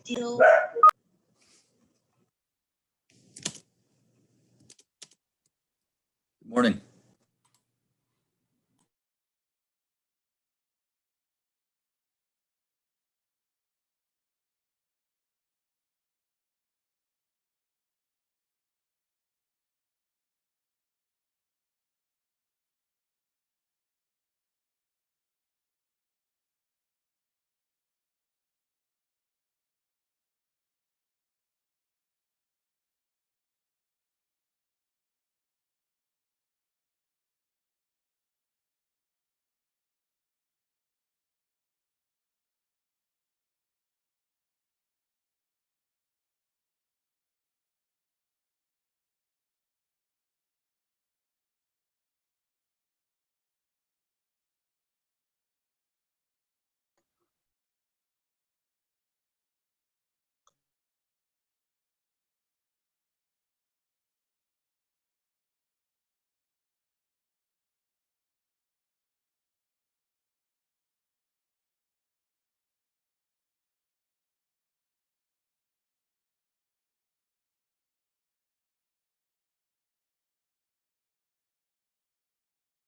deal. Good morning.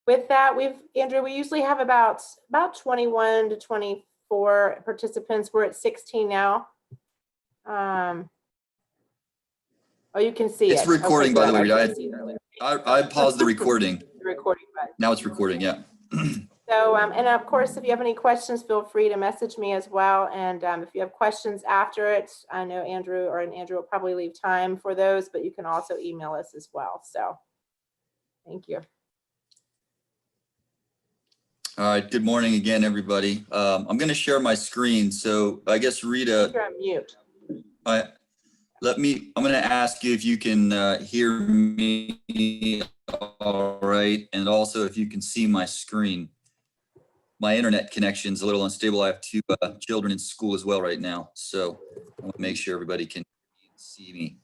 With that, Andrew, we usually have about 21 to 24 participants. We're at 16 now. Oh, you can see It's it. recording, Okay, by the way. I couldn't see it earlier. I paused the recording. The recording button. Now it's recording, yeah. So, and of course, if you have any questions, feel free to message me as well. And if you have questions after it, I know Andrew will probably leave time for those, but you can also email us as well. So, thank you. All right, good morning again, everybody. I'm going to share my screen. So I guess Rita, You're on mute. I'm going to ask you if you can hear me all right, and also if you can see my screen. My internet connection is a little unstable. I have two children in school as well right now, so I want to make sure everybody can see me.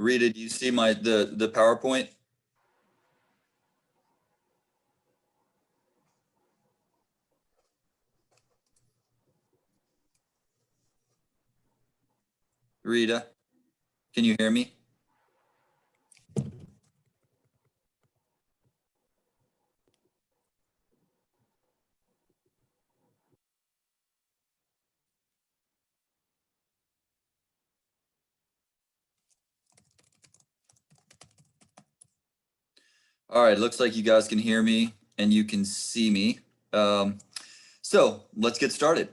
Rita, do you see the PowerPoint? Rita, can you hear me? All right, looks like you guys can hear me and you can see me. So let's get started.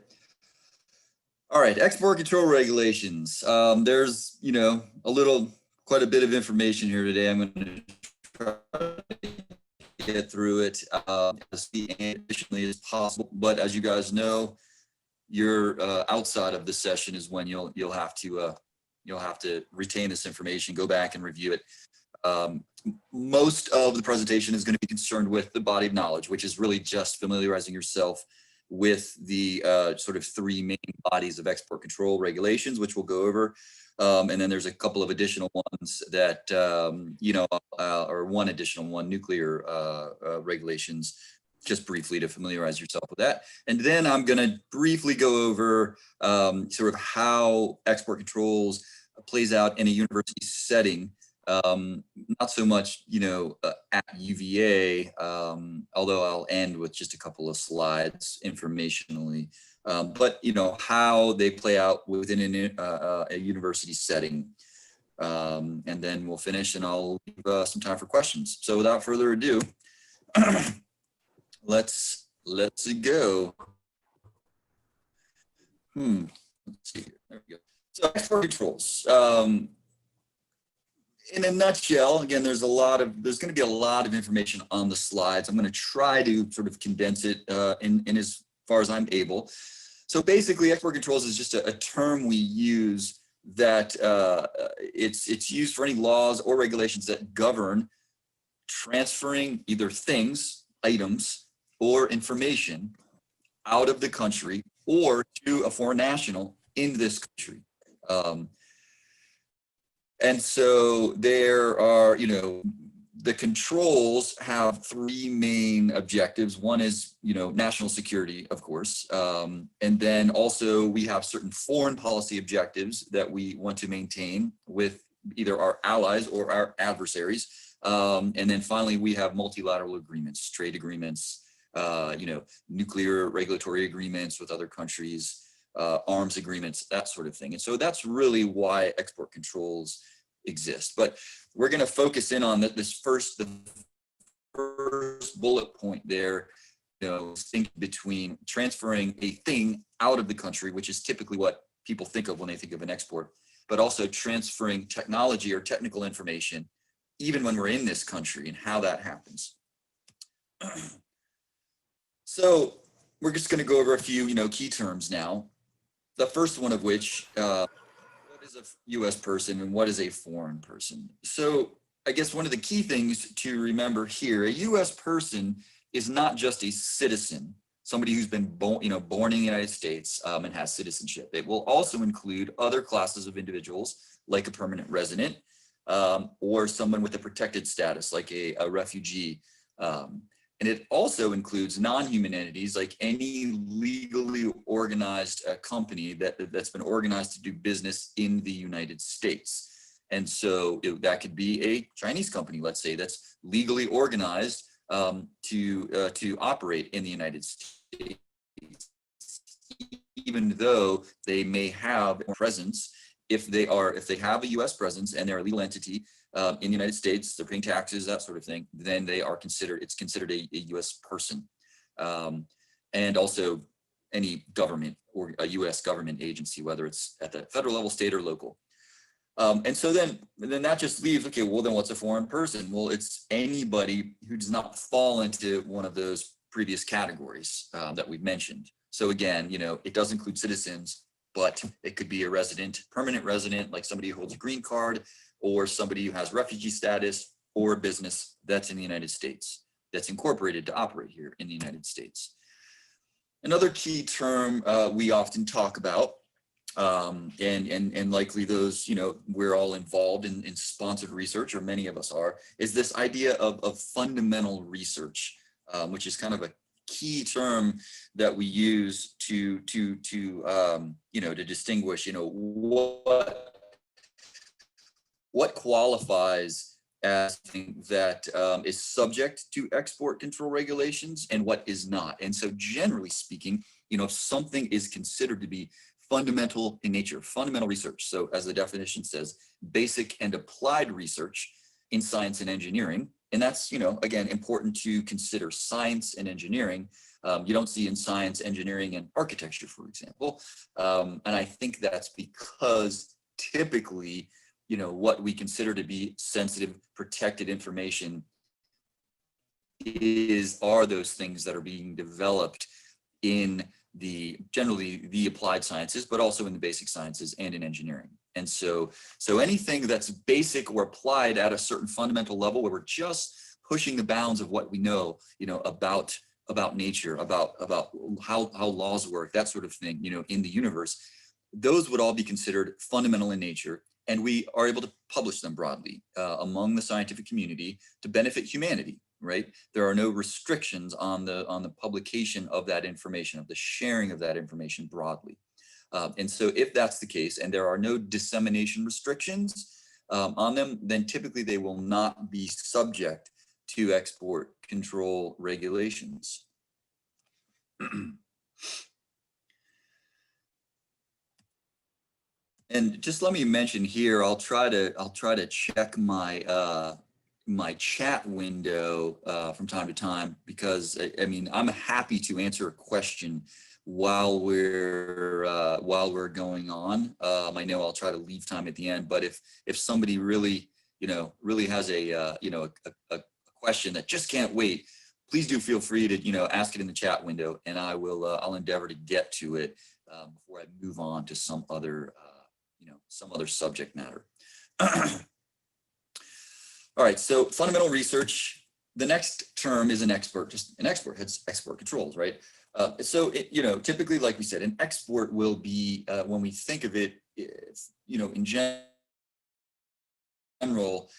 All right, export control regulations. There's, quite a bit of information here today. I'm going to try to get through it as efficiently as possible. But as you guys know, you're outside of the session is when you'll have to retain this information, go back and review it. Most of the presentation is going to be concerned with the body of knowledge, which is really just familiarizing yourself with the sort of three main bodies of export control regulations, which we'll go over. And then there's a couple of additional ones that, or one additional one, nuclear regulations, just briefly to familiarize yourself with that. And then I'm going to briefly go over sort of how export controls plays out in a university setting. Not so much, at UVA, although I'll end with just a couple of slides informationally, but, how they play out within a university setting. And then we'll finish and I'll leave some time for questions. So without further ado, let's go. Let's see here. There we go. So export controls. In a nutshell, again, there's going to be a lot of information on the slides. I'm going to try to sort of condense it in as far as I'm able. So basically, export controls is just a term we use that it's used for any laws or regulations that govern transferring either things, items, or information out of the country or to a foreign national in this country. And so there are, the controls have three main objectives. One is, national security, of course. And then also we have certain foreign policy objectives that we want to maintain with either our allies or our adversaries. And then finally, we have multilateral agreements, trade agreements, nuclear regulatory agreements with other countries, arms agreements, that sort of thing. And so that's really why export controls exist. But we're going to focus in on the first bullet point there, think between transferring a thing out of the country, which is typically what people think of when they think of an export, but also transferring technology or technical information, even when we're in this country, and how that happens. So we're just going to go over a few, key terms now. The first one of which, what is a U.S. person and what is a foreign person? So I guess one of the key things to remember here, a U.S. person is not just a citizen, somebody who's been born in the United States and has citizenship. It will also include other classes of individuals, like a permanent resident or someone with a protected status, like a refugee. And it also includes non-human entities, like any legally organized company that's been organized to do business in the United States. And so that could be a Chinese company, let's say, that's legally organized to operate in the United States, even though they may have a presence. If they have a U.S. presence and they're a legal entity in the United States, they're paying taxes, that sort of thing, then it's considered a U.S. person. And also any government or a U.S. government agency, whether it's at the federal level, state, or local. And so then that just leaves, okay, well, then what's a foreign person? Well, it's anybody who does not fall into one of those previous categories that we've mentioned. So again, it does include citizens, but it could be a resident, permanent resident, like somebody who holds a green card, or somebody who has refugee status, or a business that's in the United States, that's incorporated to operate here in the United States. Another key term we often talk about, and likely those, we're all involved in sponsored research, or many of us are, is this idea of fundamental research, which is kind of a key term that we use to distinguish, what qualifies as something that is subject to export control regulations and what is not. And so generally speaking, if something is considered to be fundamental in nature, fundamental research. So as the definition says, basic and applied research in science and engineering. And that's, again, important to consider science and engineering. You don't see in science, engineering, and architecture, for example. And I think that's because typically, what we consider to be sensitive, protected information are those things that are being developed in generally the applied sciences, but also in the basic sciences and in engineering. And so anything that's basic or applied at a certain fundamental level, where we're just pushing the bounds of what we know, about nature, about how laws work, that sort of thing, in the universe, those would all be considered fundamental in nature. And we are able to publish them broadly among the scientific community to benefit humanity, right? There are no restrictions on the publication of that information, of the sharing of that information broadly. And so if that's the case, and there are no dissemination restrictions on them, then typically they will not be subject to export control regulations. And just let me mention here, I'll try to check my my chat window from time to time, because I mean, I'm happy to answer a question while we're going on. I know I'll try to leave time at the end, but if somebody really has a question that just can't wait, please do feel free to ask it in the chat window, and I'll endeavor to get to it before I move on to some other subject matter. All right, so fundamental research. The next term is an export. Just an export. It's export controls, right? So typically, like we said, an export will be when we think of it, in general,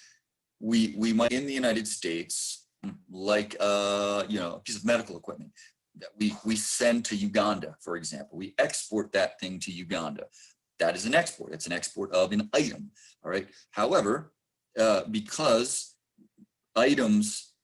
we might in the United States, like you know, a piece of medical equipment that we send to Uganda, for example. We export that thing to Uganda. That is an export. It's an export of an item. All right. However, because items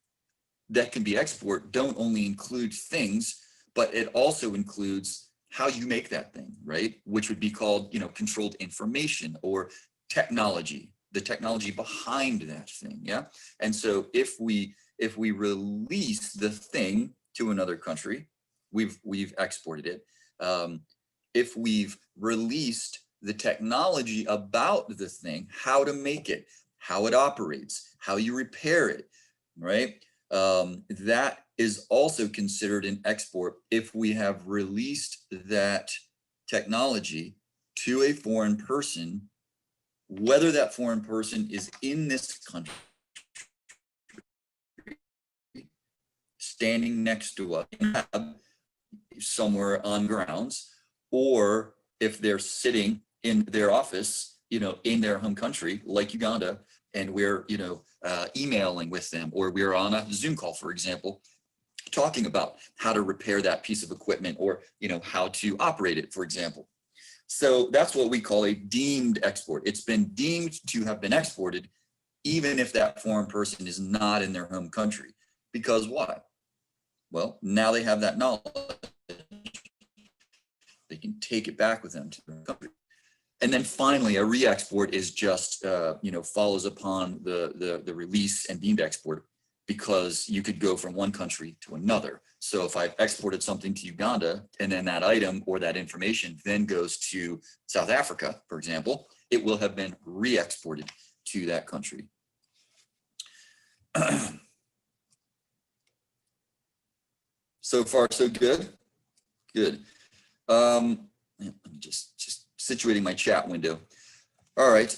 that can be export don't only include things, but it also includes how you make that thing, right? Which would be called, you know, controlled information or technology, the technology behind that thing. Yeah. And so if we release the thing to another country, we've exported it. If we've released the technology about the thing, how to make it, how it operates, how you repair it, right? That is also considered an export if we have released that technology to a foreign person, whether that foreign person is in this country, standing next to us somewhere on grounds, or if they're sitting in their office, you know, in their home country, like Uganda, and we're, you know, emailing with them, or we're on a Zoom call, for example, talking about how to repair that piece of equipment, or, you know, how to operate it, for example. So that's what we call a deemed export. It's been deemed to have been exported, even if that foreign person is not in their home country. Because why? Well, now they have that knowledge. They can take it back with them to their country. And then finally, a re-export is just, you know, follows upon the release and deemed export, because you could go from one country to another. So if I've exported something to Uganda, and then that item or that information then goes to South Africa, for example, it will have been re-exported to that country. So far, so good? Good. Let me just situating my chat window. All right.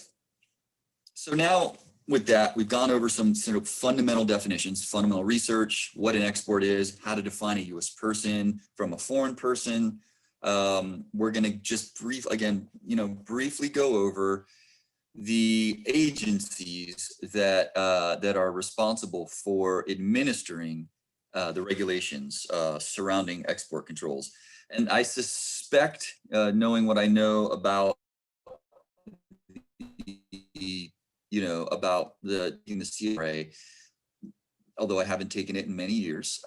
So now with that, we've gone over some sort of fundamental definitions, fundamental research, what an export is, how to define a US person from a foreign person. We're going to just briefly go over the agencies that that are responsible for administering the regulations surrounding export controls. And I suspect, knowing what I know about about the CRA, although I haven't taken it in many years,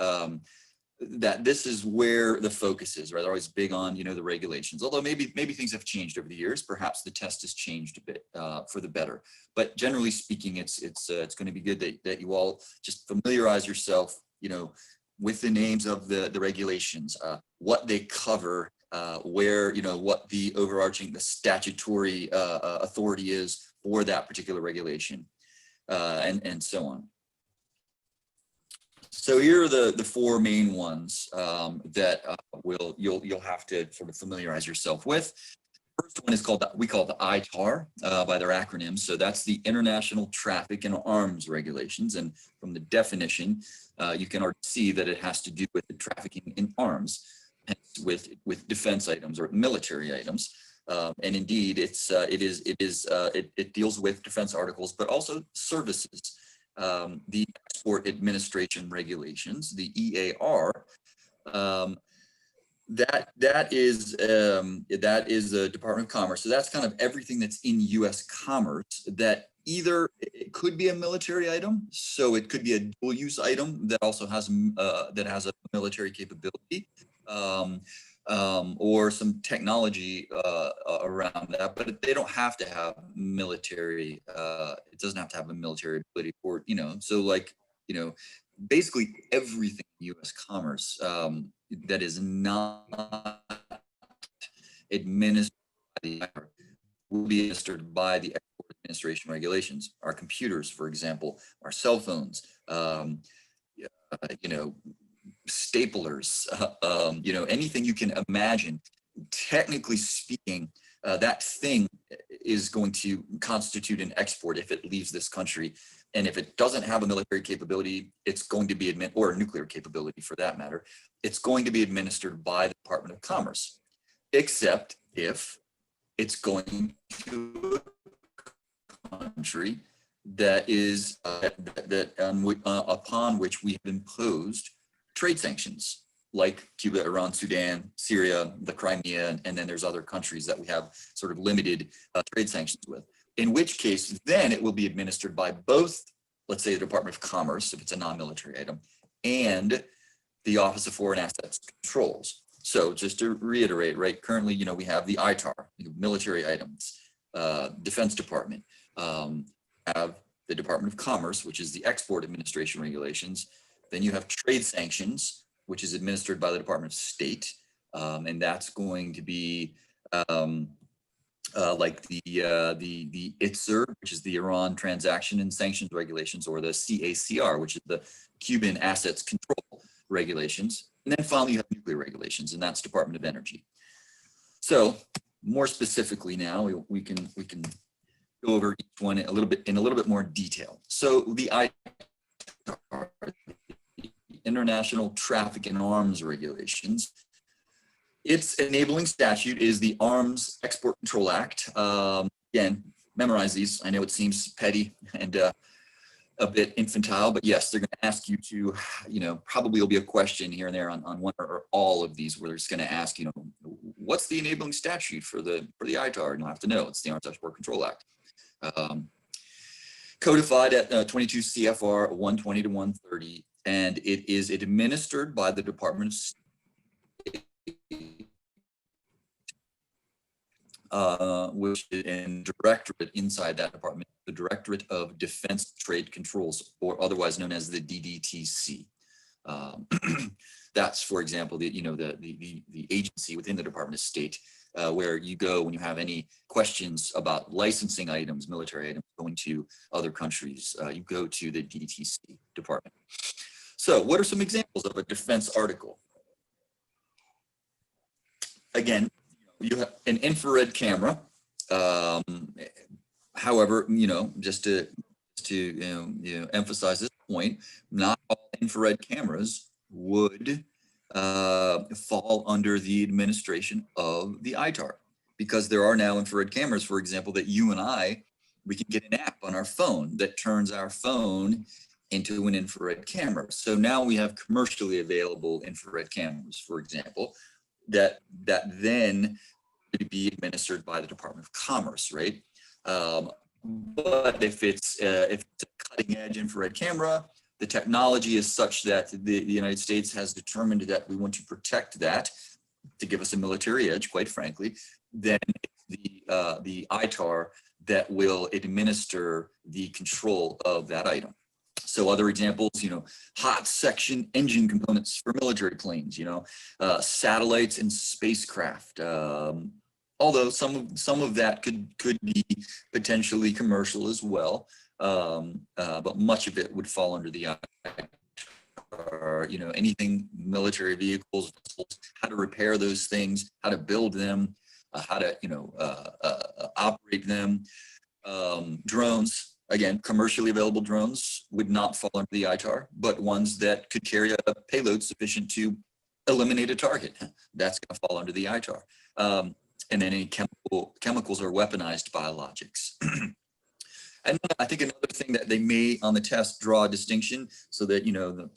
that this is where the focus is, right? They're always big on, the regulations, although maybe things have changed over the years. Perhaps the test has changed a bit for the better, but generally speaking, it's going to be good that you all just familiarize yourself, with the names of the regulations, what they cover, where, what the overarching, the statutory authority is for that particular regulation, and so on. So here are the four main ones that you'll have to sort of familiarize yourself with. First one is we call it the ITAR by their acronym. So that's the International Traffic in Arms Regulations. And from the definition, you can already see that it has to do with the trafficking in arms, with defense items or military items. And indeed, it deals with defense articles, but also services. The Export Administration Regulations, the EAR, that is the Department of Commerce. So that's kind of everything that's in U.S. commerce that either it could be a military item, so it could be a dual use item that also has a military capability, or some technology around that, but they don't have to have military. It doesn't have to have a military ability, or so basically everything in U.S. commerce that is not administered by the IR will be administered by the Export Administration Regulations. Our computers, for example, our cell phones, staplers, anything you can imagine. Technically speaking, that thing is going to constitute an export if it leaves this country. And if it doesn't have a military capability, it's going to be or a nuclear capability for that matter, it's going to be administered by the Department of Commerce, except if it's going to a country that is upon which we have imposed trade sanctions, like Cuba, Iran, Sudan, Syria, the Crimea, and then there's other countries that we have sort of limited trade sanctions with. In which case, then it will be administered by both, let's say, the Department of Commerce, if it's a non-military item, and the Office of Foreign Assets Controls. So just to reiterate, right, currently, we have the ITAR, military items, Defense Department, have the Department of Commerce, which is the Export Administration Regulations. Then you have trade sanctions, which is administered by the Department of State. And that's going to be like the ITSR, which is the Iran Transaction and Sanctions Regulations, or the CACR, which is the Cuban Assets Control Regulations. And then finally, you have nuclear regulations, and that's Department of Energy. So more specifically now, we can go over each one in a little bit more detail. So the ITAR, International Traffic in Arms Regulations. Its enabling statute is the Arms Export Control Act. Again, memorize these. I know it seems petty and a bit infantile, but yes, they're going to ask you to, probably will be a question here and there on one or all of these where they're just going to ask, what's the enabling statute for the ITAR? And you'll have to know it's the Arms Export Control Act. Codified at 22 CFR 120 to 130, and it is administered by the Department of State, which is in directorate inside that department, the Directorate of Defense Trade Controls, or otherwise known as the DDTC. That's, for example, the agency within the Department of State where you go when you have any questions about licensing items, military items going to other countries. You go to the DDTC department. So what are some examples of a defense article? Again, you have an infrared camera. However, just to emphasize this point, not all infrared cameras would fall under the administration of the ITAR, because there are now infrared cameras, for example, that you and we can get an app on our phone that turns our phone into an infrared camera. So now we have commercially available infrared cameras, for example, that then would be administered by the Department of Commerce, right? But if it's a cutting edge infrared camera, the technology is such that the United States has determined that we want to protect that to give us a military edge, quite frankly, then the ITAR that will administer the control of that item. So other examples, hot section engine components for military planes, satellites and spacecraft. Although some of that could be potentially commercial as well, but much of it would fall under the ITAR. Anything military vehicles, how to repair those things, how to build them, how to operate them. Drones, again, commercially available drones would not fall under the ITAR, but ones that could carry a payload sufficient to eliminate a target, that's going to fall under the ITAR. And then any chemicals or weaponized biologics. And I think another thing that they may on the test draw a distinction so that,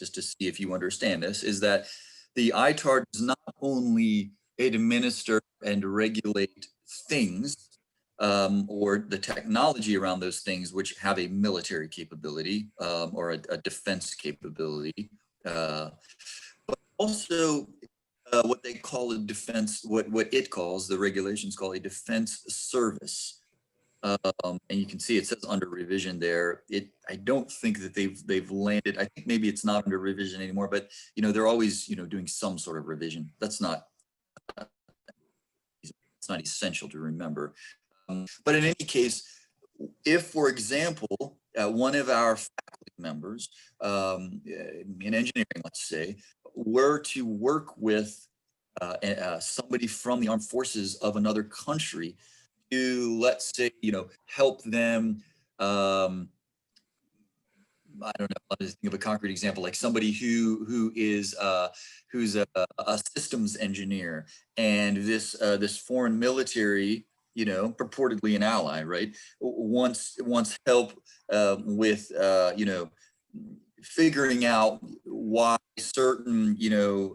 just to see if you understand this, is that the ITAR does not only administer and regulate things or the technology around those things which have a military capability or a defense capability, but also what they call a defense, what it calls, the regulations call a defense service. And you can see it says under revision there. I don't think that they've landed. I think maybe it's not under revision anymore, but they're always doing some sort of revision. It's not essential to remember. But in any case, if, for example, one of our faculty members in engineering, let's say, were to work with somebody from the armed forces of another country to, let's say, help them, I don't know, let's think of a concrete example, like somebody who's a systems engineer, and this foreign military you know, purportedly an ally, right, wants help with, you know, figuring out why certain, you know,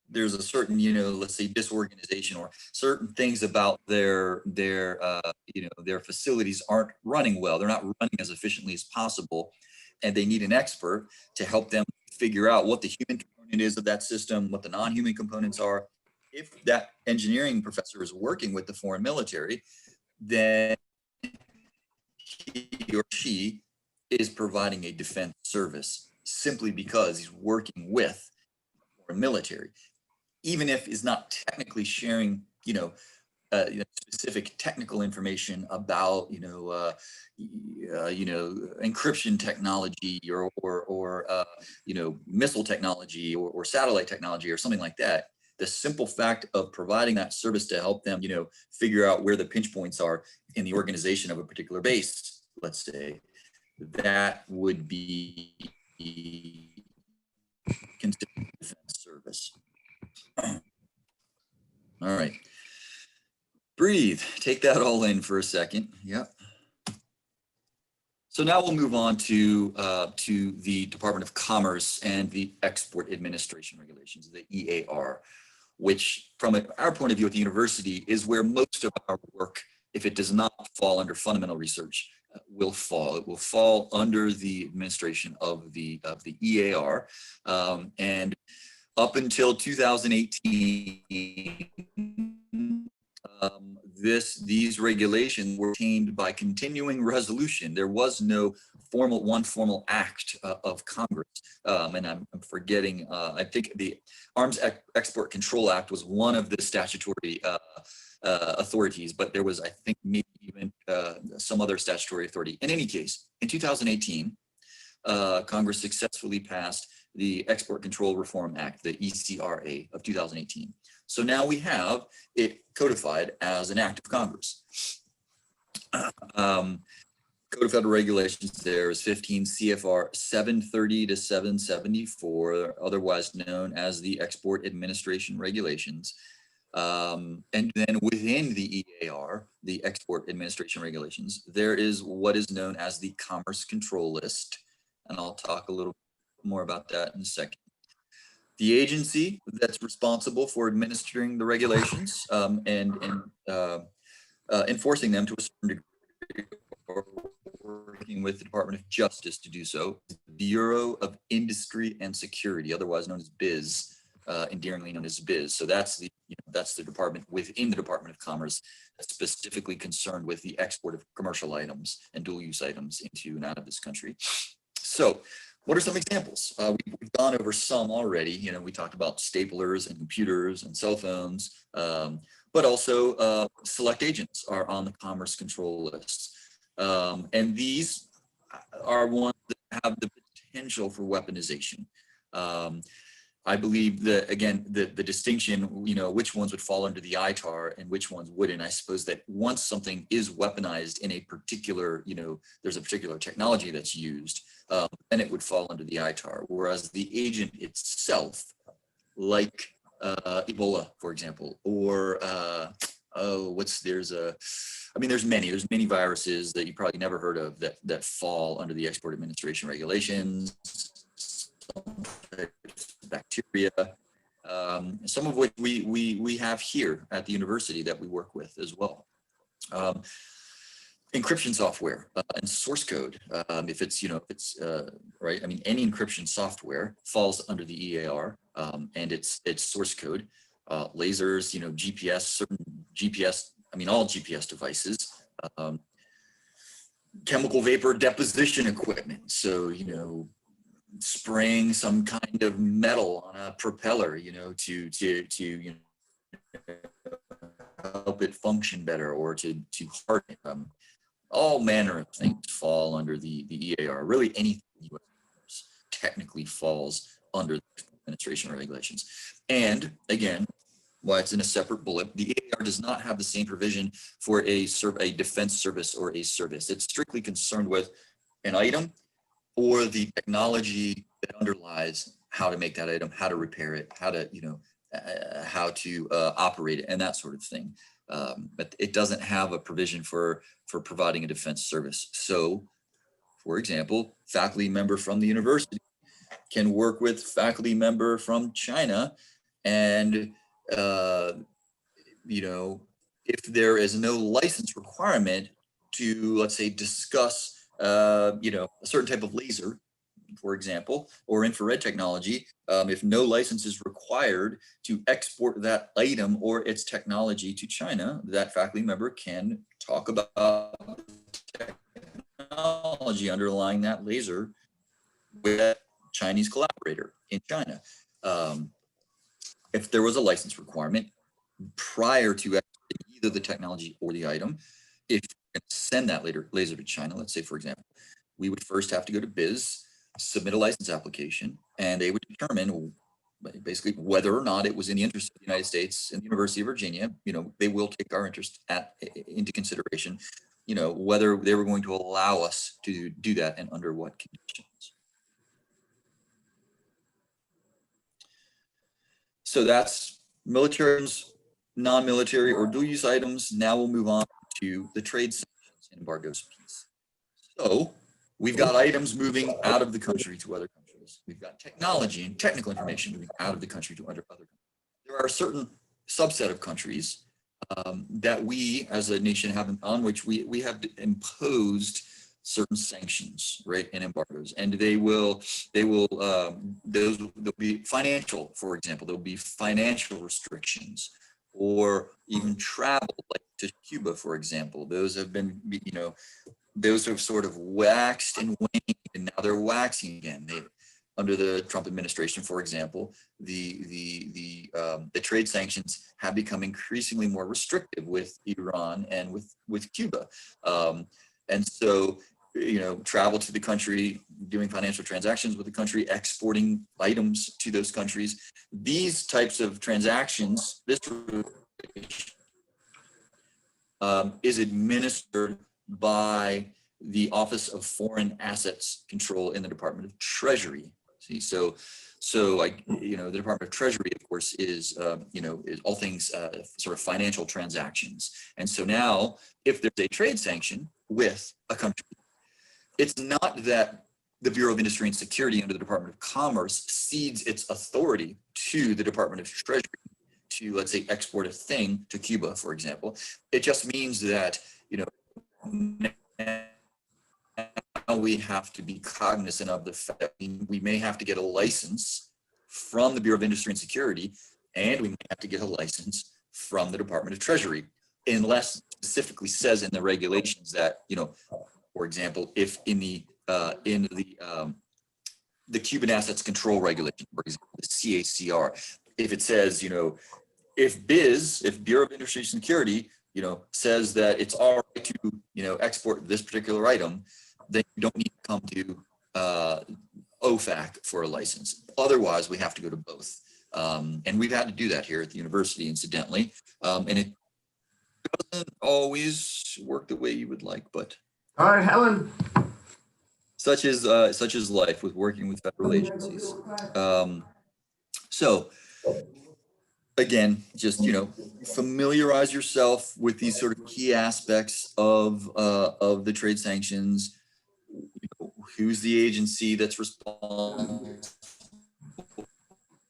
there's a certain, you know, let's say disorganization or certain things about their you know, their facilities aren't running well. They're not running as efficiently as possible, and they need an expert to help them figure out what the human component is of that system, what the non-human components are. If that engineering professor is working with the foreign military, then he or she is providing a defense service simply because he's working with foreign military, even if is not technically sharing, you know, specific technical information about, you know, encryption technology or you know, missile technology or satellite technology or something like that. The simple fact of providing that service to help them, you know, figure out where the pinch points are in the organization of a particular base, let's say, that would be considered defense service. All right. Breathe, take that all in for a second. Yep. So now we'll move on to the Department of Commerce and the Export Administration Regulations, the EAR, which from our point of view at the university is where most of our work, if it does not fall under fundamental research, will fall. It will fall under the administration of the EAR, and up until 2018. These regulations were obtained by continuing resolution. There was no formal act of Congress. And I'm forgetting, I think the Arms Export Control Act was one of the statutory authorities, but there was, I think, maybe even some other statutory authority. In any case, in 2018, Congress successfully passed the Export Control Reform Act, the ECRA of 2018. So now we have it codified as an act of Congress. Code of Federal Regulations there is 15 CFR 730 to 774, otherwise known as the Export Administration Regulations. And then within the EAR, the Export Administration Regulations, there is what is known as the Commerce Control List. And I'll talk a little more about that in a second. The agency that's responsible for administering the regulations and enforcing them to a certain degree, or working with the Department of Justice to do so, is the Bureau of Industry and Security, otherwise known as BIZ, endearingly known as BIZ. So that's the, that's the department within the Department of Commerce that's specifically concerned with the export of commercial items and dual-use items into and out of this country. So what are some examples? We've gone over some already. We talked about staplers and computers and cell phones, but also select agents are on the Commerce Control List. And these are ones that have the potential for weaponization. I believe that, again, the distinction, which ones would fall under the ITAR and which ones wouldn't. I suppose that once something is weaponized in a particular, there's a particular technology that's used, then it would fall under the ITAR. Whereas the agent itself, like Ebola, for example, or there's many viruses that you probably never heard of that fall under the Export Administration Regulations. Bacteria, some of which we have here at the university that we work with as well. Encryption software and source code, if it's right, any encryption software falls under the EAR, and its source code, lasers, GPS, certain GPS, all GPS devices, chemical vapor deposition equipment, so spraying some kind of metal on a propeller, to help it function better or to harden it. All manner of things fall under the EAR. Really anything technically falls under the administration regulations. And again, why it's in a separate bullet, the EAR does not have the same provision for a defense service or a service. It's strictly concerned with an item or the technology that underlies how to make that item, how to repair it, how to, how to operate it, and that sort of thing. but it doesn't have a provision for providing a defense service. So, for example, faculty member from the university can work with faculty member from China, and if there is no license requirement to, let's say, discuss a certain type of laser, for example, or infrared technology, if no license is required to export that item or its technology to China, that faculty member can talk about technology underlying that laser with a Chinese collaborator in China. If there was a license requirement prior to exporting either the technology or the item, if you're going to send that laser to China, let's say, for example, we would first have to go to BIS, submit a license application, and they would determine basically whether or not it was in the interest of the United States and the University of Virginia. They will take our interest into consideration, whether they were going to allow us to do that and under what conditions. So that's military, non-military, or dual-use items. Now we'll move on to the trade sanctions and embargoes piece. So we've got items moving out of the country to other countries. We've got technology and technical information moving out of the country to other countries. There are a certain subset of countries that we as a nation have on which we have imposed certain sanctions, right, and embargoes, and there'll be financial, for example, there'll be financial restrictions, or even travel, like to Cuba, for example. Those have been, those have sort of waxed and waned, and now they're waxing again. Under the Trump administration, for example, the trade sanctions have become increasingly more restrictive with Iran and with Cuba. And so, travel to the country, doing financial transactions with the country, exporting items to those countries, these types of transactions, this is administered by the Office of Foreign Assets Control in the Department of Treasury. See, so the Department of Treasury, of course, is all things sort of financial transactions. And so now, if there's a trade sanction with a country, it's not that the Bureau of Industry and Security under the Department of Commerce cedes its authority to the Department of Treasury to, let's say, export a thing to Cuba, for example. It just means that, now we have to be cognizant of the fact that we may have to get a license from the Bureau of Industry and Security, and we may have to get a license from the Department of Treasury, unless specifically says in the regulations that, for example, if in the Cuban Assets Control Regulation, for example, the CACR, if it says, if Bureau of Industry and Security, says that it's all right to, export this particular item, then you don't need to come to OFAC for a license. Otherwise, we have to go to both. And we've had to do that here at the university, incidentally. And it doesn't always work the way you would like, but. All right, Helen. Such is life with working with federal agencies. So again, just, familiarize yourself with these sort of key aspects of the trade sanctions. Who's the agency that's responsible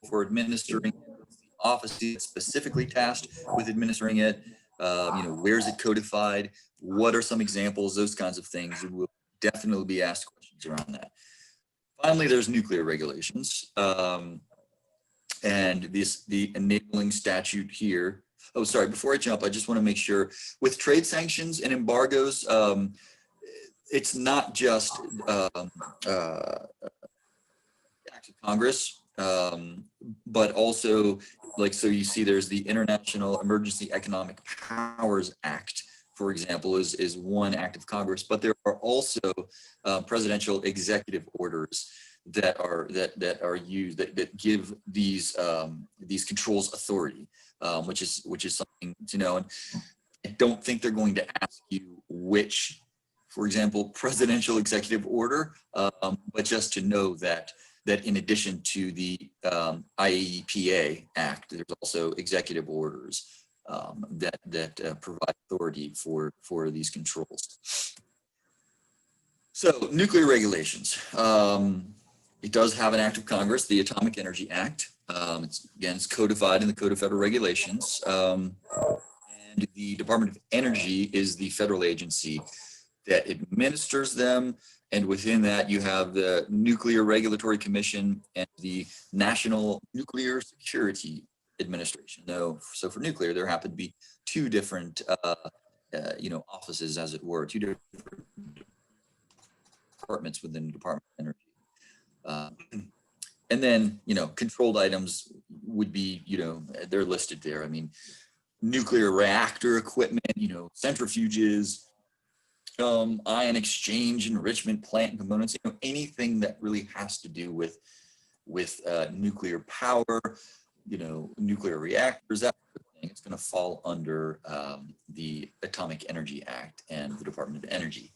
for administering it? The office that's specifically tasked with administering it. Where's it codified? What are some examples? Those kinds of things. We'll definitely be asked questions around that. Finally, there's nuclear regulations. And the enabling statute here. Oh, sorry, before I jump, I just want to make sure with trade sanctions and embargoes, it's not just acts of Congress, but also, so you see there's the International Emergency Economic Powers Act, for example, is one act of Congress, but there are also presidential executive orders that are used that give these controls authority, which is something to know. And I don't think they're going to ask you which, for example, presidential executive order, but just to know that in addition to the IAEPA Act, there's also executive orders that provide authority for these controls. So nuclear regulations. It does have an act of Congress, the Atomic Energy Act. It's codified in the Code of Federal Regulations. And the Department of Energy is the federal agency that administers them. And within that, you have the Nuclear Regulatory Commission and the National Nuclear Security Administration. So for nuclear, there happen to be two different, offices, as it were, two different departments within the Department of Energy. And then, controlled items would be, they're listed there. I mean, nuclear reactor equipment, centrifuges, ion exchange, enrichment plant components, anything that really has to do with nuclear power, nuclear reactors, that sort of thing. It's going to fall under the Atomic Energy Act and the Department of Energy.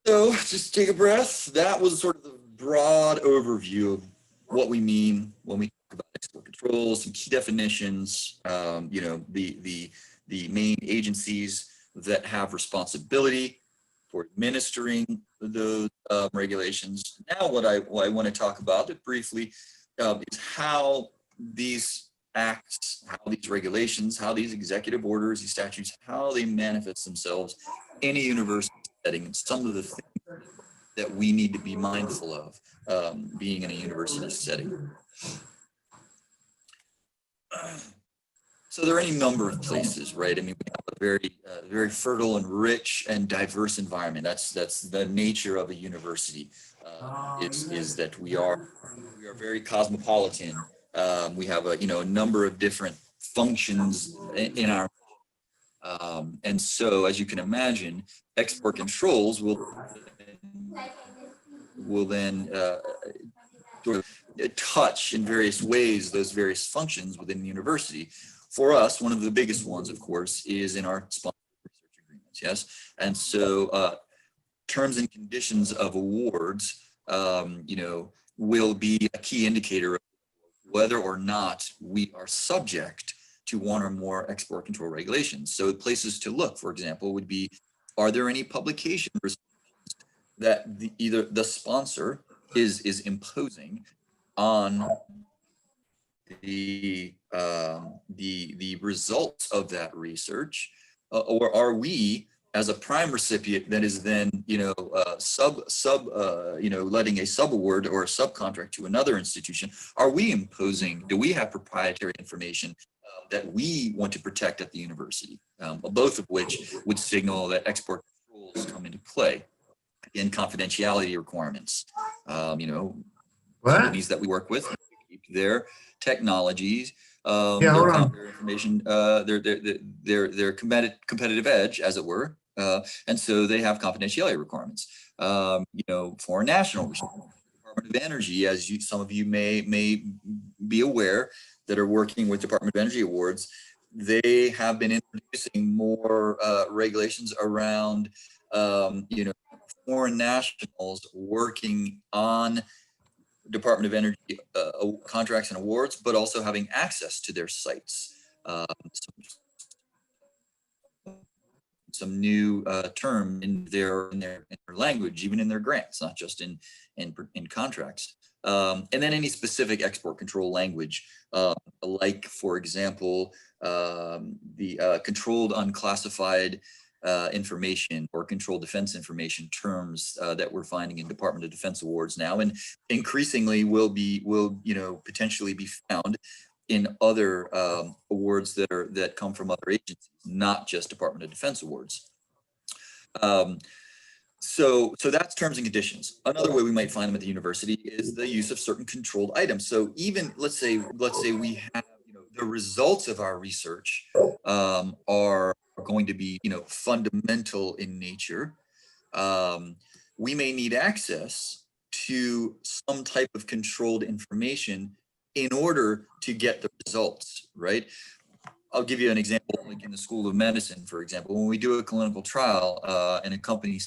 So just take a breath. That was sort of the broad overview of what we mean when we talk about export controls, some key definitions, the main agencies that have responsibility for administering those regulations. Now what I want to talk about briefly is how these acts, how these regulations, how these executive orders, these statutes, how they manifest themselves in a university setting, and some of the things that we need to be mindful of being in a university setting. So there are any number of places, right? I mean, we have a very fertile and rich and diverse environment. That's the nature of a university. Is that we are very cosmopolitan. We have a number of different functions in our. And so, as you can imagine, export controls will then sort of touch in various ways those various functions within the university. For us, one of the biggest ones, of course, is in our sponsored research agreements. Yes, and so terms and conditions of awards, will be a key indicator of whether or not we are subject to one or more export control regulations. So places to look, for example, would be, are there any publication restrictions that either the sponsor is imposing on the results of that research, or are we, as a prime recipient that is then letting a subaward or a subcontract to another institution, are we imposing, do we have proprietary information that we want to protect at the university, both of which would signal that export controls come into play. In confidentiality requirements, companies that we work with keep their technologies, their information, their competitive edge, as it were, and so they have confidentiality requirements. Foreign national Department of Energy, as some of you may be aware, that are working with Department of Energy awards, they have been introducing more regulations around, foreign nationals working on Department of Energy contracts and awards, but also having access to their sites. Some new term in their language, even in their grants, not just in contracts. And then any specific export control language, like, for example, the controlled unclassified information or controlled defense information terms that we're finding in Department of Defense awards now, and increasingly will potentially be found in other awards that come from other agencies, not just Department of Defense awards. So that's terms and conditions. Another way we might find them at the university is the use of certain controlled items. So even let's say we have the results of our research are going to be fundamental in nature. We may need access to some type of controlled information in order to get the results, right? I'll give you an example, like in the School of Medicine, for example, when we do a clinical trial and a company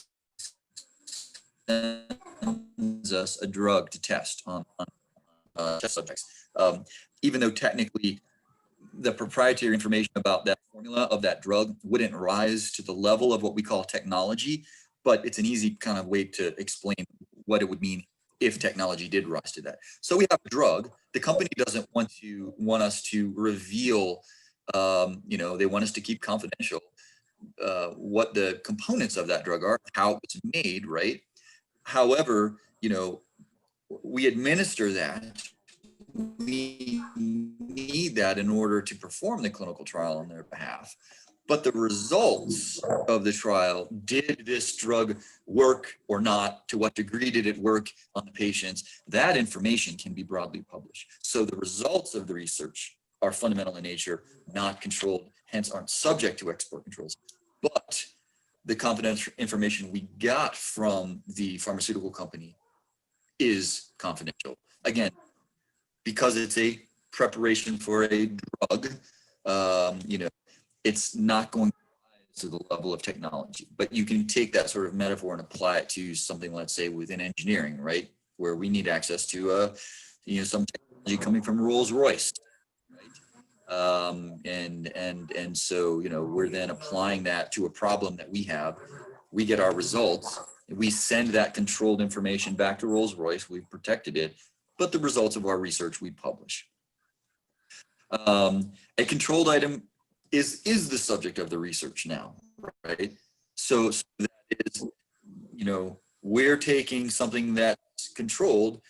sends us a drug to test on test subjects. Even though technically the proprietary information about that formula of that drug wouldn't rise to the level of what we call technology, but it's an easy kind of way to explain what it would mean if technology did rise to that. So we have a drug. The company doesn't want us to reveal, they want us to keep confidential what the components of that drug are, how it's made, right? However, we administer that. We need that in order to perform the clinical trial on their behalf. But the results of the trial, did this drug work or not? To what degree did it work on the patients? That information can be broadly published. So the results of the research are fundamental in nature, not controlled, hence aren't subject to export controls. But the confidential information we got from the pharmaceutical company is confidential. Again, because it's a preparation for a drug, it's not going to rise to the level of technology. But you can take that sort of metaphor and apply it to something, let's say, within engineering, right? Where we need access to, some technology coming from Rolls-Royce, right? And so, we're then applying that to a problem that we have. We get our results. We send that controlled information back to Rolls-Royce. We've protected it, but the results of our research we publish. A controlled item is the subject of the research now, right? So that is, we're taking something that's controlled,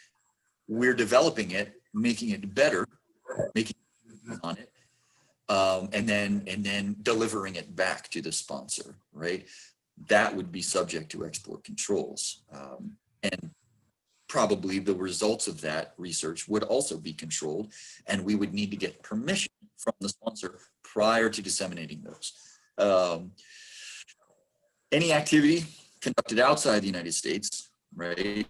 we're developing it, making it better, making it on it, and then delivering it back to the sponsor, right? That would be subject to export controls. And probably the results of that research would also be controlled, and we would need to get permission from the sponsor prior to disseminating those. Any activity conducted outside the United States, right,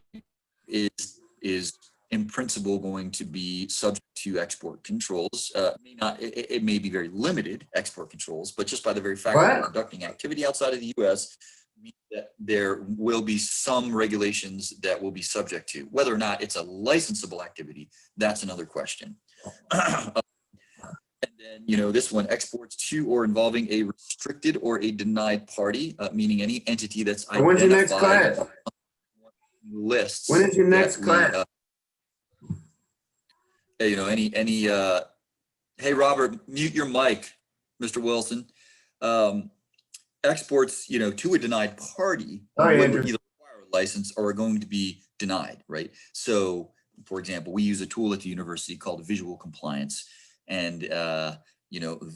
is in principle going to be subject to export controls. It may be very limited export controls, but just by the very fact that we're conducting activity outside of the U.S., that there will be some regulations that will be subject to. Whether or not it's a licensable activity, that's another question. And then, this one, exports to or involving a restricted or a denied party, meaning any entity that's identified. When's your next class? Lists. When is your next class? Hey, Robert, mute your mic, Mr. Wilson. Exports, to a denied party would either require a license or are going to be denied, right? So, for example, we use a tool at the university called Visual Compliance, and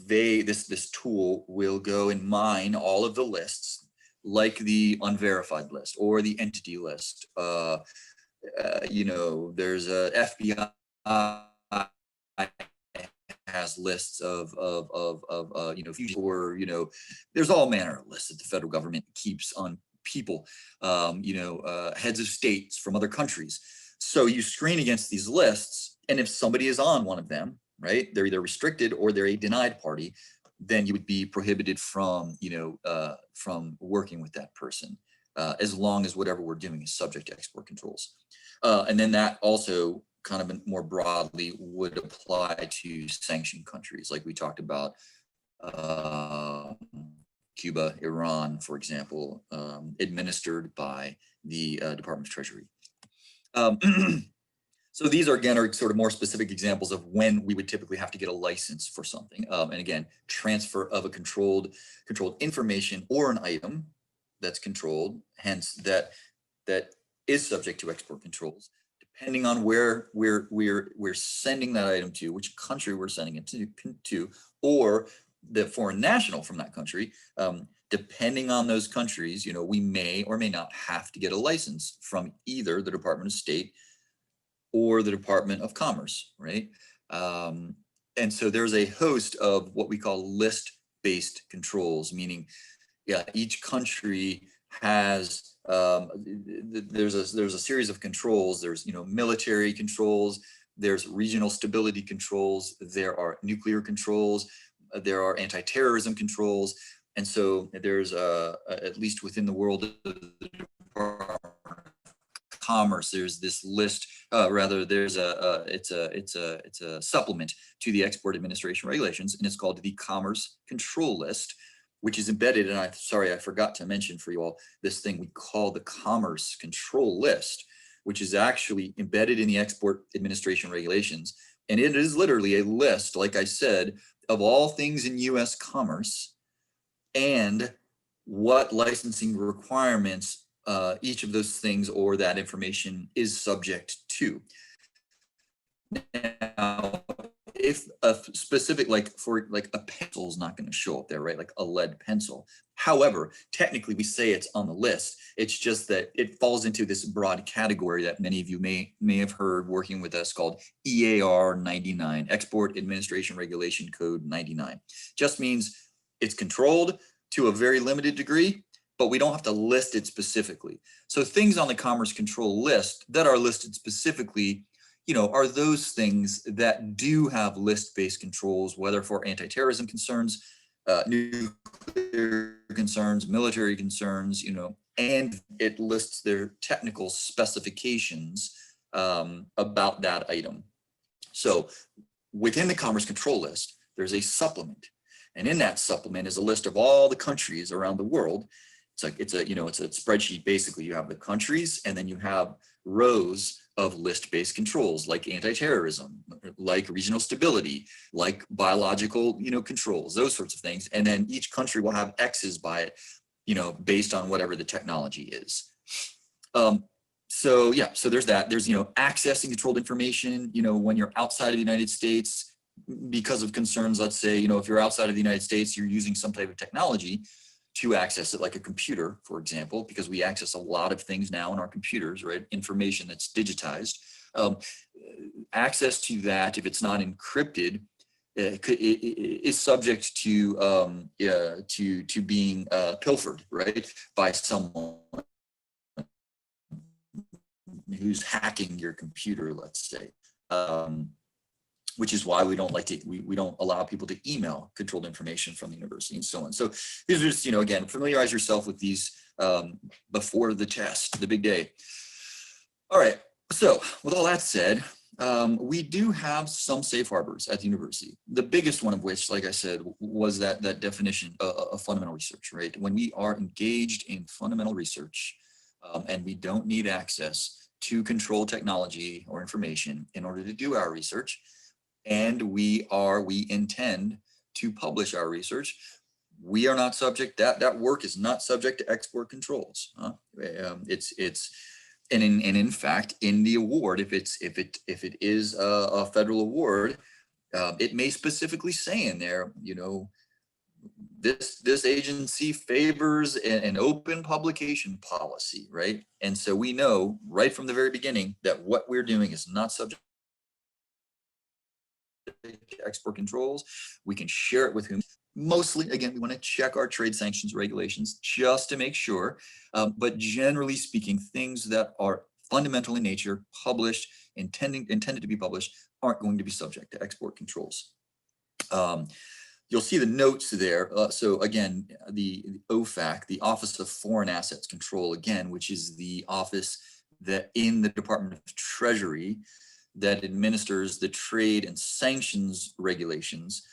this tool will go and mine all of the lists, like the unverified list or the entity list. There's a FBI has lists of there's all manner of lists that the federal government keeps on people, heads of states from other countries. So you screen against these lists, and if somebody is on one of them, right, they're either restricted or they're a denied party, then you would be prohibited from working with that person, as long as whatever we're doing is subject to export controls. And then that also kind of more broadly would apply to sanctioned countries, like we talked about, Cuba, Iran, for example, administered by the Department of Treasury. So these are sort of more specific examples of when we would typically have to get a license for something. And again, transfer of a controlled information or an item that's controlled, hence that is subject to export controls, depending on where we're sending that item to, which country we're sending it to, or the foreign national from that country. Depending on those countries, we may or may not have to get a license from either the Department of State or the Department of Commerce, right? And so there's a host of what we call list-based controls, meaning, each country has there's a series of controls. There's military controls, there's regional stability controls, there are nuclear controls, there are anti-terrorism controls, and so there's at least within the world of the Department of commerce, there's this list, there's it's a supplement to the Export Administration Regulations, and it's called the Commerce Control List, which is embedded, and sorry, I forgot to mention for you all, this thing we call the Commerce Control List, which is actually embedded in the Export Administration Regulations. And it is literally a list, like I said, of all things in US commerce and what licensing requirements each of those things or that information is subject to. Now, if a specific, like a pencil is not going to show up there, right? Like a lead pencil. However, technically we say it's on the list. It's just that it falls into this broad category that many of you may have heard working with us called EAR 99, Export Administration Regulation Code 99. Just means it's controlled to a very limited degree, but we don't have to list it specifically. So things on the Commerce Control List that are listed specifically, you know, are those things that do have list-based controls, whether for anti-terrorism concerns, nuclear concerns, military concerns, you know, and it lists their technical specifications about that item. So within the Commerce Control List, there's a supplement. And in that supplement is a list of all the countries around the world. It's a spreadsheet. Basically, you have the countries, and then you have rows of list-based controls like anti-terrorism, like regional stability, like biological, controls, those sorts of things. And then each country will have X's by it, based on whatever the technology is. So there's that. There's, accessing controlled information, when you're outside of the United States because of concerns. Let's say, if you're outside of the United States, you're using some type of technology to access it, like a computer, for example, because we access a lot of things now in our computers, right? Information that's digitized. Access to that, if it's not encrypted, is subject to being pilfered, right, by someone who's hacking your computer, let's say. Which is why we don't we don't allow people to email controlled information from the university and so on. So these are just, again, familiarize yourself with these before the test, the big day. All right, so with all that said, we do have some safe harbors at the university. The biggest one of which, like I said, was that definition of fundamental research, right? When we are engaged in fundamental research and we don't need access to control technology or information in order to do our research, and we intend to publish our research, we are not subject, that work is not subject to export controls. In fact, in the award, if it is a federal award, it may specifically say in there, this agency favors an open publication policy, right? And so we know right from the very beginning that what we're doing is not subject export controls. We can share it with whom. Mostly, again, we want to check our trade sanctions regulations just to make sure. But generally speaking, things that are fundamental in nature, published, intended to be published, aren't going to be subject to export controls. You'll see the notes there. So again, the OFAC, the Office of Foreign Assets Control, again, which is the office that in the Department of Treasury that administers the trade and sanctions regulations,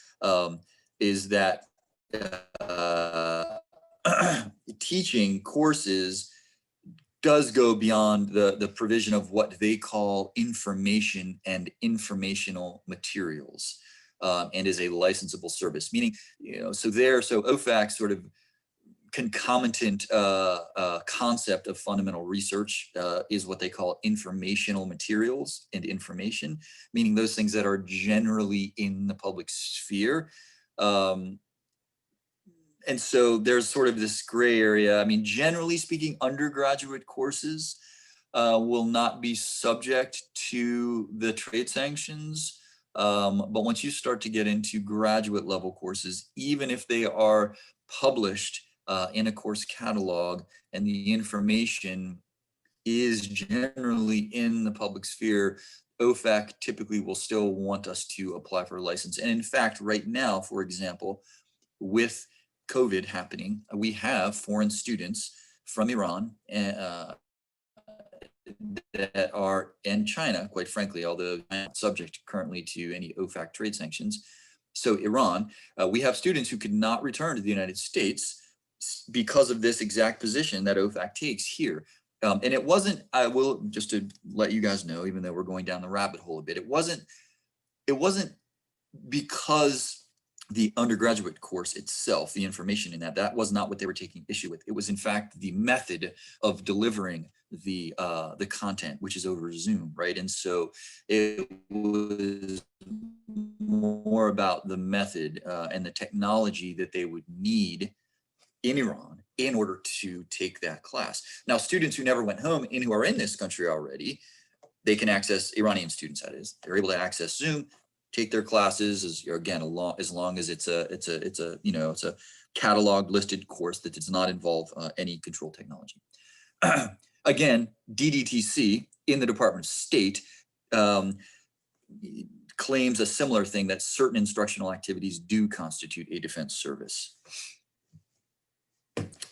is that teaching courses does go beyond the provision of what they call information and informational materials, and is a licensable service, meaning, so OFAC sort of concomitant concept of fundamental research is what they call informational materials and information, meaning those things that are generally in the public sphere. And so there's sort of this gray area. I mean, generally speaking, undergraduate courses will not be subject to the trade sanctions. But once you start to get into graduate level courses, even if they are published in a course catalog and the information is generally in the public sphere, OFAC typically will still want us to apply for a license. And in fact, right now, for example, with COVID happening, we have foreign students from Iran that are in China, quite frankly, although not subject currently to any OFAC trade sanctions. So Iran, we have students who could not return to the United States because of this exact position that OFAC takes here. And it wasn't, I will, just to let you guys know, even though we're going down the rabbit hole a bit, it wasn't because the undergraduate course itself, the information in that was not what they were taking issue with. It was in fact the method of delivering the content, which is over Zoom, right? And so it was more about the method and the technology that they would need in Iran in order to take that class. Now, students who never went home and who are in this country already, they can access, Iranian students that is, they're able to access Zoom, take their classes as long as it's a catalog listed course that does not involve any control technology. Again, DDTC in the Department of State claims a similar thing, that certain instructional activities do constitute a defense service.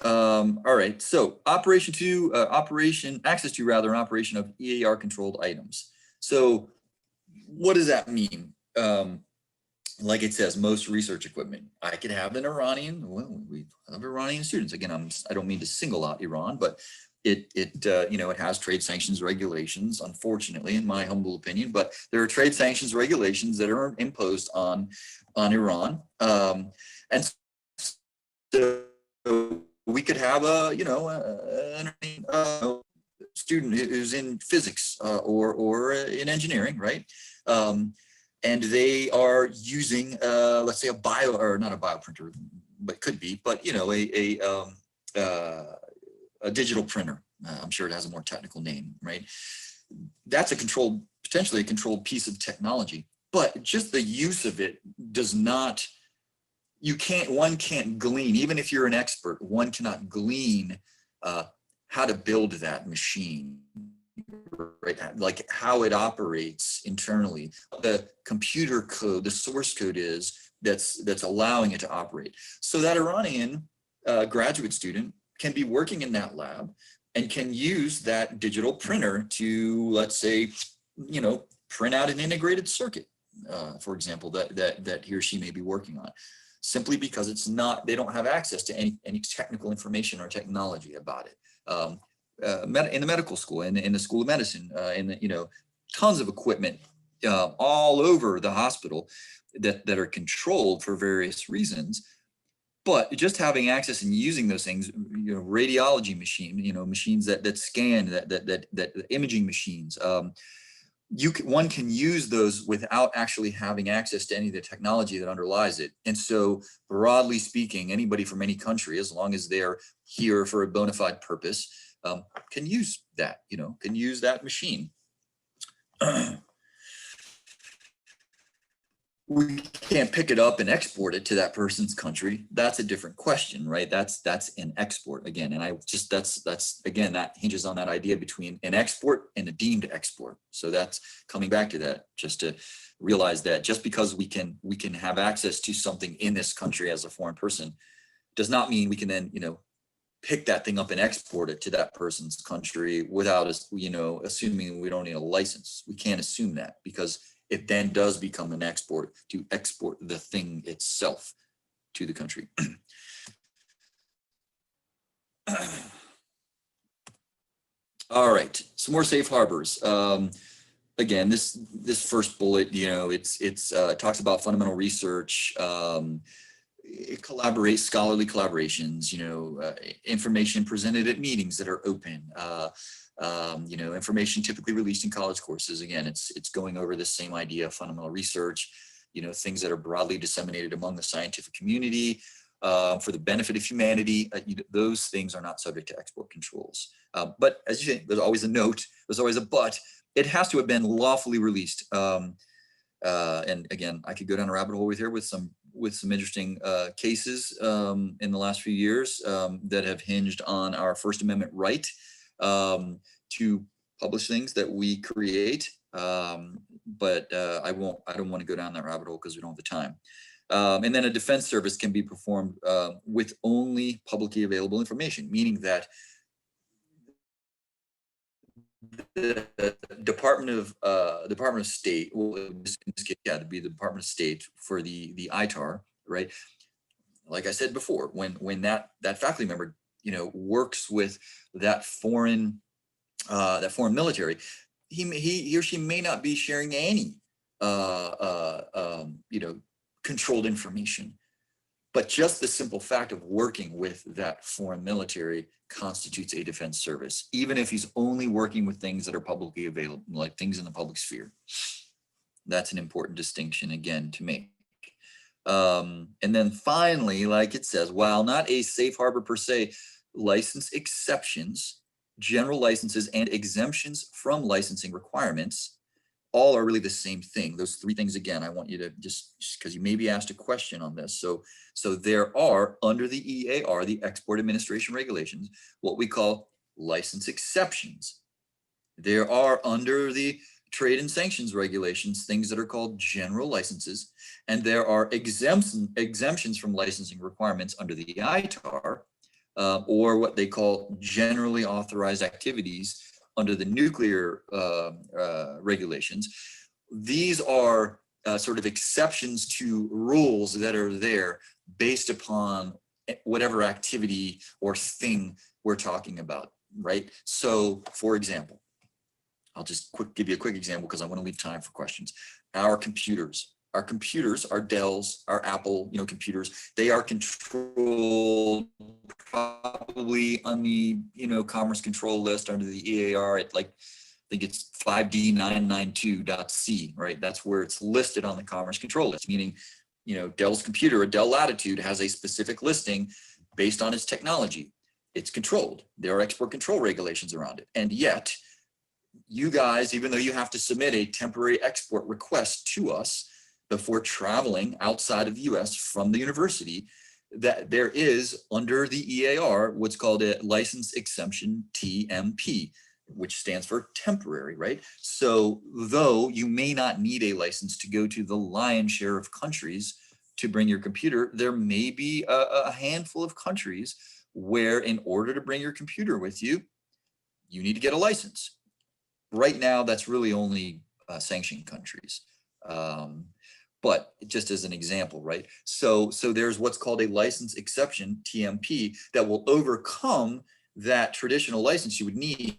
All right, so access to and operation of EAR controlled items. So what does that mean? Like it says, most research equipment. I could have an Iranian, well, we have Iranian students. Again, I don't mean to single out Iran, but it has trade sanctions regulations, unfortunately, in my humble opinion, but there are trade sanctions regulations that are imposed on Iran. And so we could have a student who's in physics or in engineering, right? And they are using, let's say, not a bioprinter, but could be, but a digital printer. I'm sure it has a more technical name, right? That's potentially a controlled piece of technology, but just the use of it does not. One can't glean, even if you're an expert, one cannot glean how to build that machine, right? Like how it operates internally, the computer code, the source code is that's allowing it to operate. So that Iranian graduate student can be working in that lab and can use that digital printer to, let's say, print out an integrated circuit, for example, that he or she may be working on, simply because they don't have access to any technical information or technology about it. In the medical school, in the School of Medicine, tons of equipment all over the hospital that are controlled for various reasons. But just having access and using those things, radiology machines that scan, that imaging machines, one can use those without actually having access to any of the technology that underlies it. And so, broadly speaking, anybody from any country, as long as they're here for a bona fide purpose, can use that, can use that machine. We can't pick it up and export it to that person's country. That's a different question, right? That's an export again. And that's again, that hinges on that idea between an export and a deemed export. So that's coming back to that, just to realize that just because we can have access to something in this country as a foreign person does not mean we can then, pick that thing up and export it to that person's country without us, assuming we don't need a license. We can't assume that, because it then does become an export to export the thing itself to the country. All right, some more safe harbors. Again, this first bullet, it talks about fundamental research. It collaborates, scholarly collaborations, information presented at meetings that are open, information typically released in college courses. Again, it's going over the same idea of fundamental research, things that are broadly disseminated among the scientific community for the benefit of humanity. Those things are not subject to export controls. But as you say, there's always a note, there's always a but. It has to have been lawfully released. And again, I could go down a rabbit hole with some interesting cases in the last few years that have hinged on our First Amendment right to publish things that we create. But I don't want to go down that rabbit hole because we don't have the time. And then a defense service can be performed with only publicly available information, meaning that the Department of State, well, in this case, yeah, it'd be the Department of State for the ITAR, right? Like I said before, when that faculty member, works with that foreign military, he or she may not be sharing any controlled information, but just the simple fact of working with that foreign military constitutes a defense service, even if he's only working with things that are publicly available, like things in the public sphere. That's an important distinction, again, to make. And then finally, like it says, while not a safe harbor per se, license exceptions, general licenses, and exemptions from licensing requirements all are really the same thing. Those three things, again, I want you to just because you may be asked a question on this. So there are, under the EAR, the Export Administration Regulations, what we call license exceptions. There are, under the Trade and Sanctions Regulations, things that are called general licenses, and there are exemptions from licensing requirements under the ITAR, or what they call generally authorized activities under the nuclear regulations. These are sort of exceptions to rules that are there based upon whatever activity or thing we're talking about, right? So, for example, I'll just give you a quick example because I want to leave time for questions. Our computers, our Dells, our Apple, computers, they are controlled probably on the, commerce control list under the EAR at I think it's 5D992.C, right? That's where it's listed on the commerce control list, meaning, Dell's computer, a Dell Latitude, has a specific listing based on its technology. It's controlled. There are export control regulations around it. And yet, you guys, even though you have to submit a temporary export request to us before traveling outside of the US from the university, that there is, under the EAR, what's called a license exemption, TMP, which stands for temporary, right? So though you may not need a license to go to the lion's share of countries to bring your computer, there may be a handful of countries where, in order to bring your computer with you, you need to get a license. Right now, that's really only sanctioned countries. But just as an example, right? So there's what's called a license exception, TMP, that will overcome that traditional license you would need,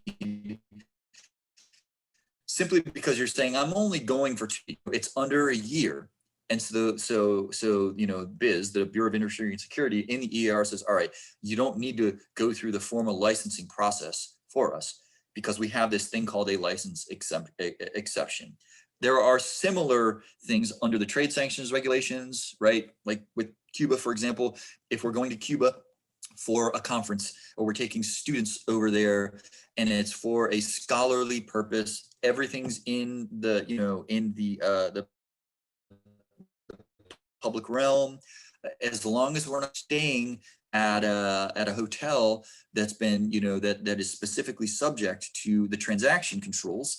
simply because you're saying, I'm only going for 2 years. It's under a year. And so BIS, the Bureau of Industry and Security, in the EAR says, all right, you don't need to go through the formal licensing process for us, because we have this thing called a license exception. There are similar things under the trade sanctions regulations, right? Like with Cuba, for example, if we're going to Cuba for a conference, or we're taking students over there and it's for a scholarly purpose, everything's in the, the public realm, as long as we're not staying at a hotel that's been, that is specifically subject to the transaction controls,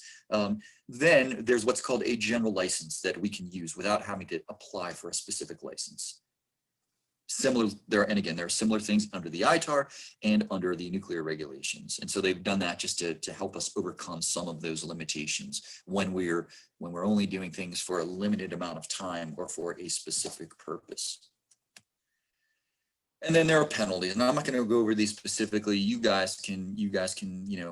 then there's what's called a general license that we can use without having to apply for a specific license. Similar there, and again, there are similar things under the ITAR and under the nuclear regulations, and so they've done that just to help us overcome some of those limitations when we're only doing things for a limited amount of time or for a specific purpose. And then there are penalties, and I'm not going to go over these specifically. You guys can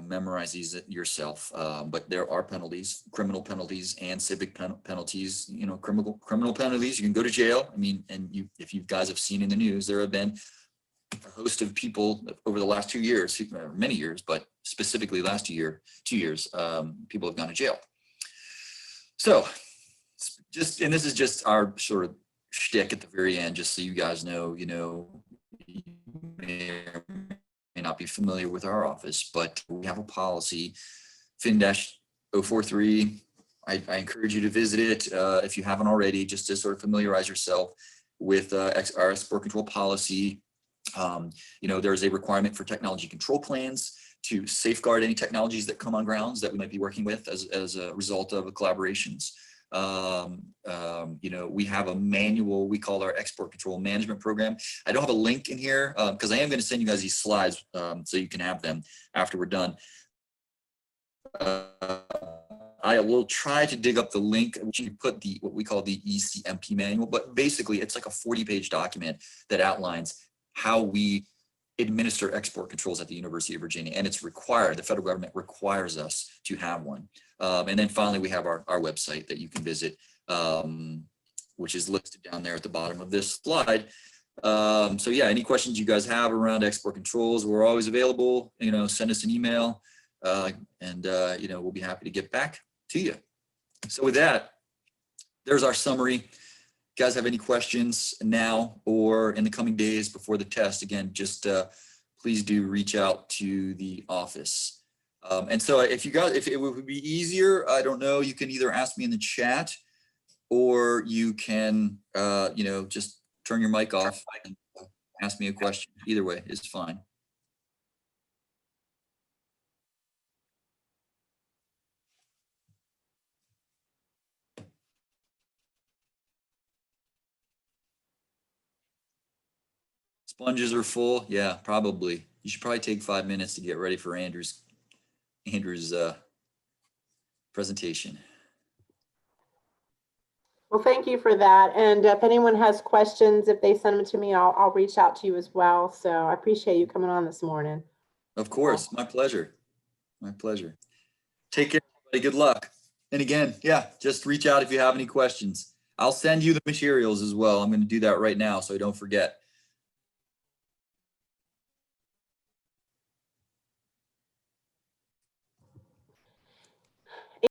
memorize these yourself. But there are penalties, criminal penalties and civic penalties. Criminal penalties, you can go to jail. I mean, and if you guys have seen in the news, there have been a host of people over the last 2 years, many years, but specifically last 2 years, people have gone to jail. So, and this is just our sort of shtick at the very end, just so you guys know, you may or may not be familiar with our office, but we have a policy, FIN-043. I encourage you to visit it if you haven't already, just to sort of familiarize yourself with our export control policy. There's a requirement for technology control plans to safeguard any technologies that come on grounds that we might be working with as a result of collaborations. We have a manual we call our export control management program. I don't have a link in here because I am going to send you guys these slides so you can have them after we're done. I will try to dig up the link, which you put what we call the ECMP manual, but basically it's like a 40-page document that outlines how we administer export controls at the University of Virginia, and it's required. The federal government requires us to have one. And then finally, we have our website that you can visit, which is listed down there at the bottom of this slide. So yeah, any questions you guys have around export controls, we're always available. Send us an email, and we'll be happy to get back to you. So with that, there's our summary. If you guys have any questions now or in the coming days before the test, again, just please do reach out to the office. And so if it would be easier, I don't know, you can either ask me in the chat, or you can, just turn your mic off and ask me a question. Either way is fine. Sponges are full. Yeah, probably. You should probably take 5 minutes to get ready for Andrew's presentation. Well, thank you for that. And if anyone has questions, if they send them to me, I'll reach out to you as well. So I appreciate you coming on this morning. Of course, my pleasure. My pleasure. Take care, everybody. Good luck. And again, yeah, just reach out if you have any questions. I'll send you the materials as well. I'm going to do that right now, so don't forget.